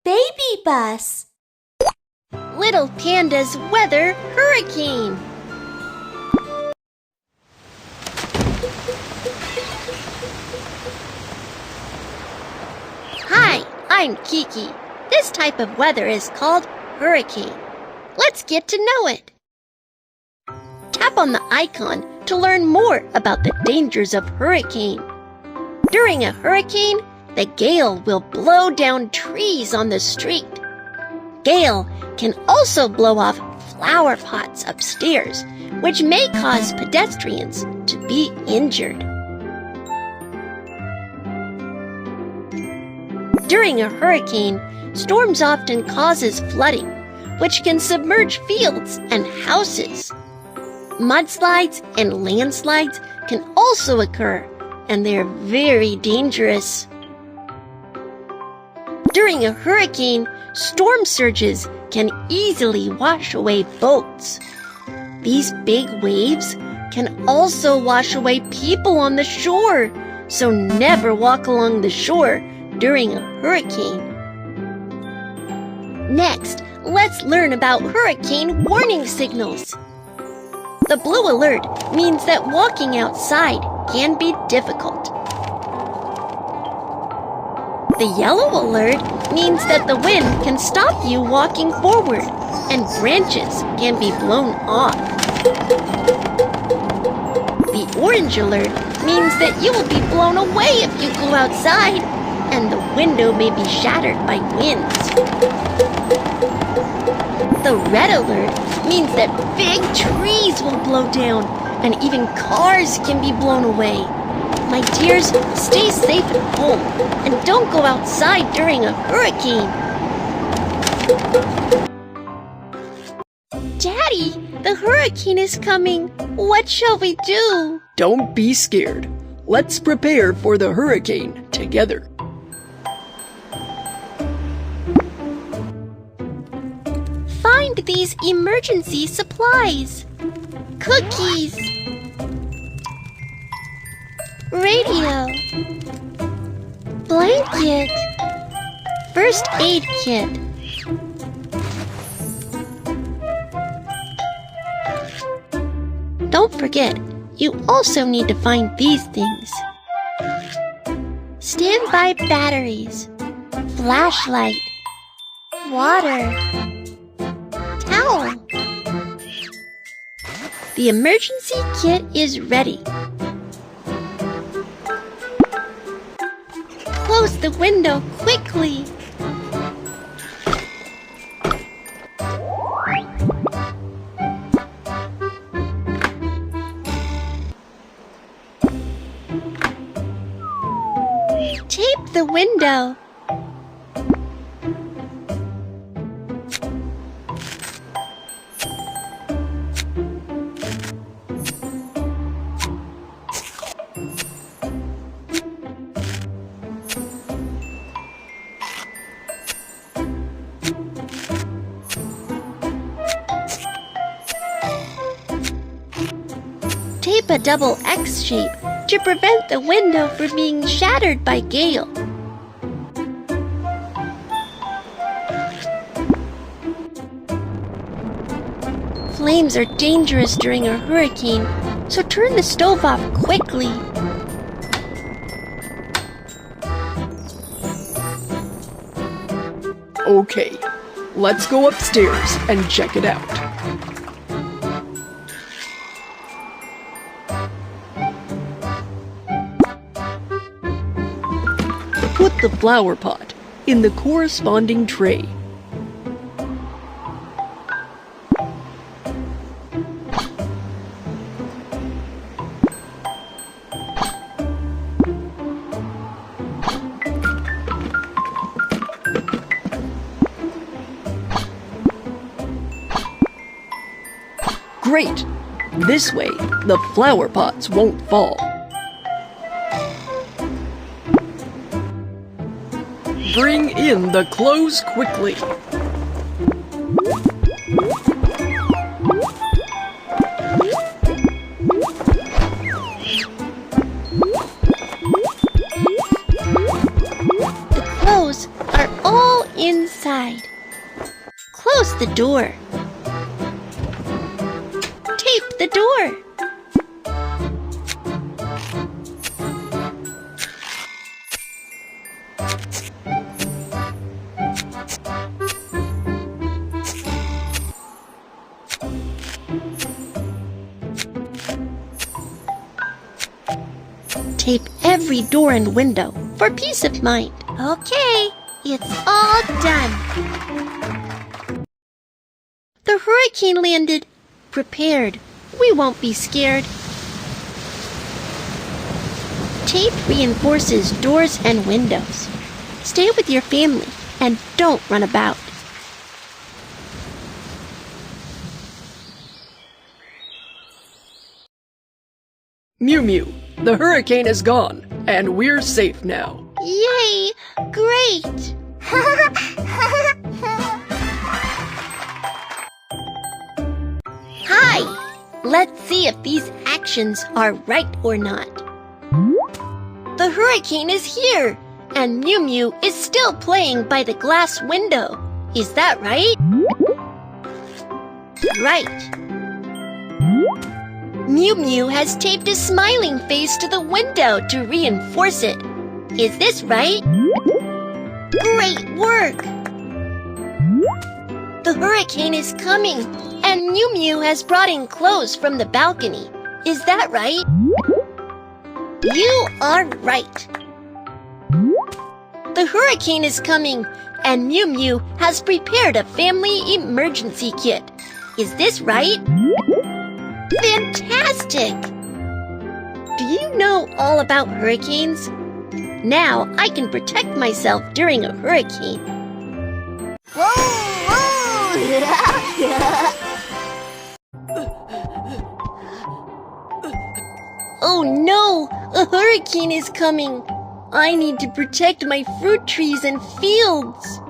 BabyBus. Little Panda's weather hurricane. Hi, I'm Kiki. This type of weather is called hurricane. Let's get to know it. Tap on the icon to learn more about the dangers of hurricane. During a hurricane, the gale will blow down trees on the street. Gale can also blow off flower pots upstairs, which may cause pedestrians to be injured. During a hurricane, storms often causes flooding, which can submerge fields and houses. Mudslides and landslides can also occur, and they're very dangerous. During a hurricane, storm surges can easily wash away boats. These big waves can also wash away people on the shore, so never walk along the shore during a hurricane. Next, let's learn about hurricane warning signals. The blue alert means that walking outside can be difficult. The yellow alert means that the wind can stop you walking forward and branches can be blown off. The orange alert means that you will be blown away if you go outside and the window may be shattered by winds. The red alert means that big trees will blow down and even cars can be blown away. My dears, stay safe at home and don't go outside during a hurricane. Daddy, the hurricane is coming. What shall we do? Don't be scared. Let's prepare for the hurricane together. Find these emergency supplies. Cookies. Radio. Blanket. First aid kit. Don't forget, you also need to find these things. Standby batteries. Flashlight. Water. Towel. The emergency kit is ready. Close the window quickly. Tape the window. Tape a double X shape to prevent the window from being shattered by gale. Flames are dangerous during a hurricane, so turn the stove off quickly. Okay, let's go upstairs and check it out. Put the flower pot in the corresponding tray. Great! This way, the flower pots won't fall. Bring in the clothes quickly. outside. Close the door. Tape the door. Tape every door and window for peace of mind. Okay, it's all done. The hurricane landed. Prepared. We won't be scared. Tape reinforces doors and windows. Stay with your family and don't run about. Mew Mew, the hurricane is gone, and we're safe now. Yay! Great! Hi! Let's see if these actions are right or not. The hurricane is here, and Mew Mew is still playing by the glass window. Is that right? Right. Mew Mew has taped a smiling face to the window to reinforce it. Is this right? Great work! The hurricane is coming, and Mew Mew has brought in clothes from the balcony. Is that right? You are right. The hurricane is coming, and Mew Mew has prepared a family emergency kit. Is this right? Fantastic! Do you know all about hurricanes? Now I can protect myself during a hurricane. Whoa! Oh no! A hurricane is coming! I need to protect my fruit trees and fields.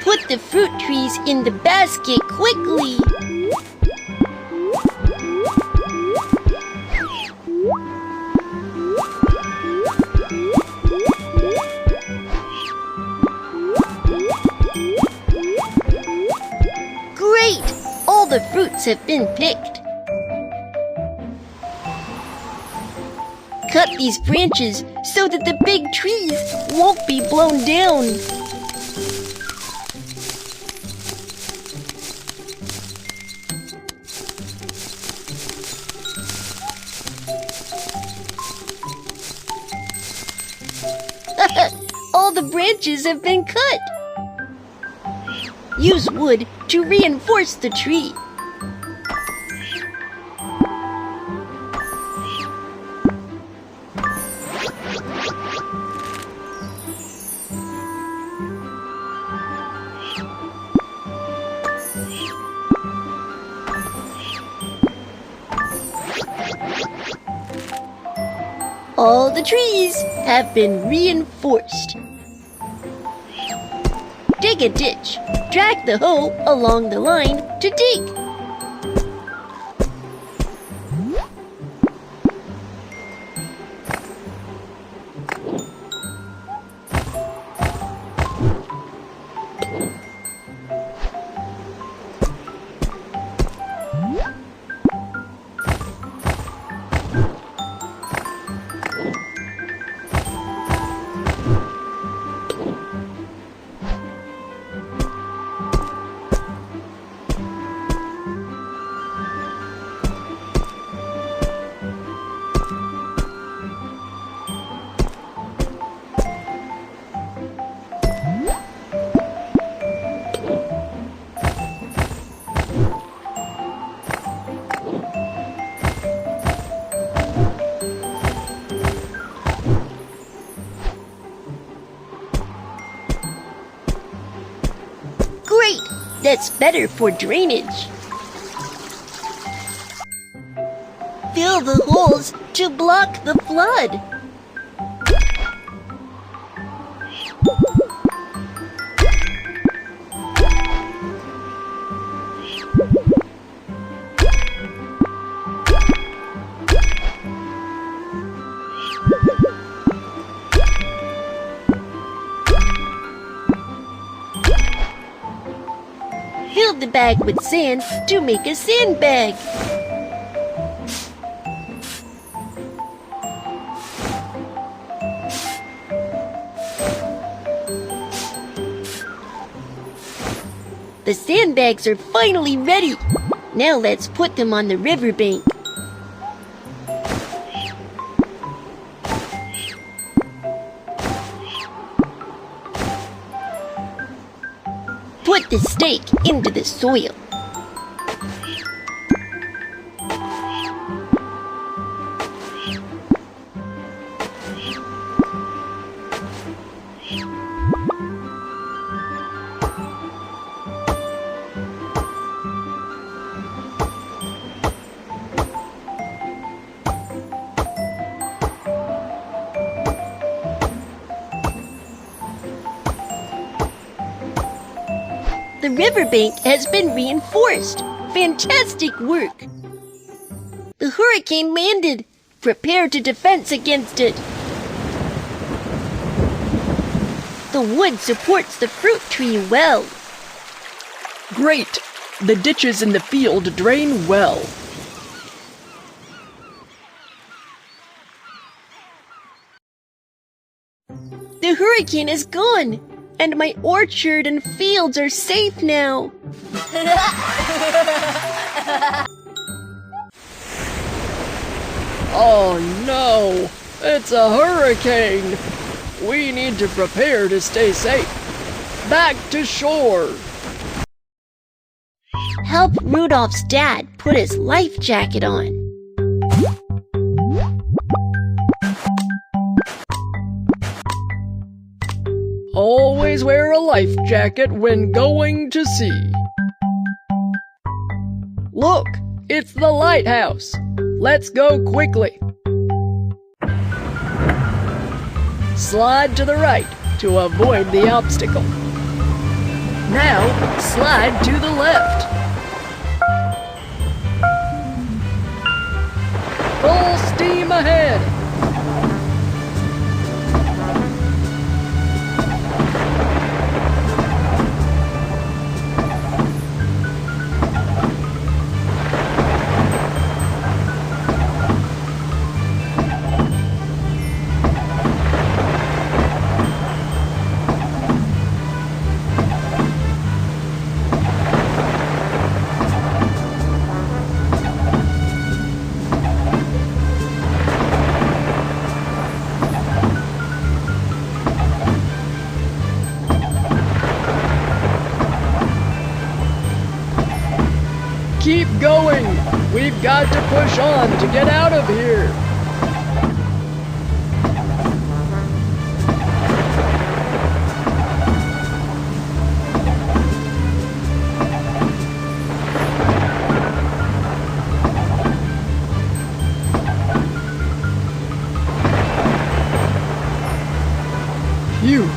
Put the fruit trees in the basket quickly. Great! All the fruits have been picked. Cut these branches so that the big trees won't be blown down. All the branches have been cut. Use wood to reinforce the tree. All the trees have been reinforced. Dig a ditch. Drag the hoe along the line to dig. Great! That's better for drainage. Fill the holes to block the flood. bag with sand to make a sandbag. The sandbags are finally ready. Now let's put them on the riverbank. Put the stake into the soil. The riverbank has been reinforced. Fantastic work! The hurricane landed. Prepare to defense against it. The wood supports the fruit tree well. Great! The ditches in the field drain well. The hurricane is gone, and my orchard and fields are safe now. Oh no! It's a hurricane! We need to prepare to stay safe. Back to shore! Help Rudolph's dad put his life jacket on. Always wear a life jacket when going to sea. Look, it's the lighthouse. Let's go quickly. Slide to the right to avoid the obstacle. Now, slide to the left. Full steam ahead. Keep going! We've got to push on to get out of here! Phew!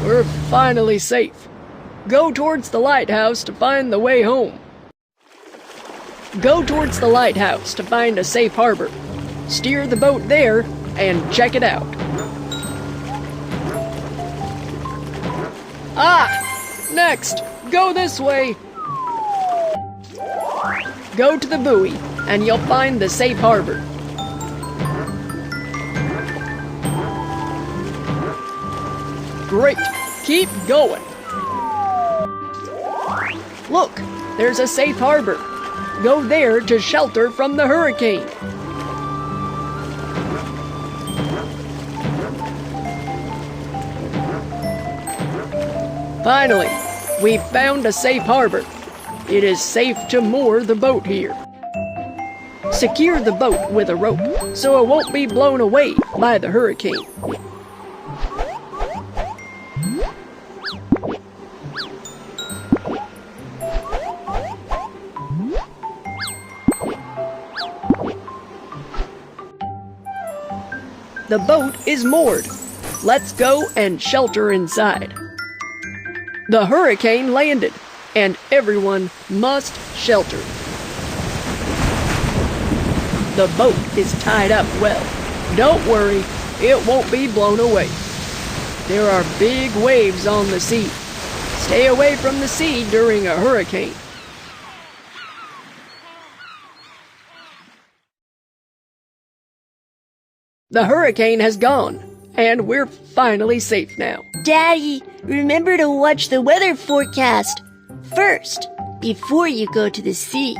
We're finally safe. Go towards the lighthouse to find the way home. Go towards the lighthouse to find a safe harbor. Steer the boat there and check it out. Ah! Next, go this way. Go to the buoy and you'll find the safe harbor. Great! Keep going. Look, there's a safe harbor. Go there to shelter from the hurricane. Finally, we've found a safe harbor. It is safe to moor the boat here. Secure the boat with a rope so it won't be blown away by the hurricane. The boat is moored. Let's go and shelter inside. The hurricane landed, and everyone must shelter. The boat is tied up well. Don't worry, it won't be blown away. There are big waves on the sea. Stay away from the sea during a hurricane. The hurricane has gone, and we're finally safe now. Daddy, remember to watch the weather forecast first before you go to the sea.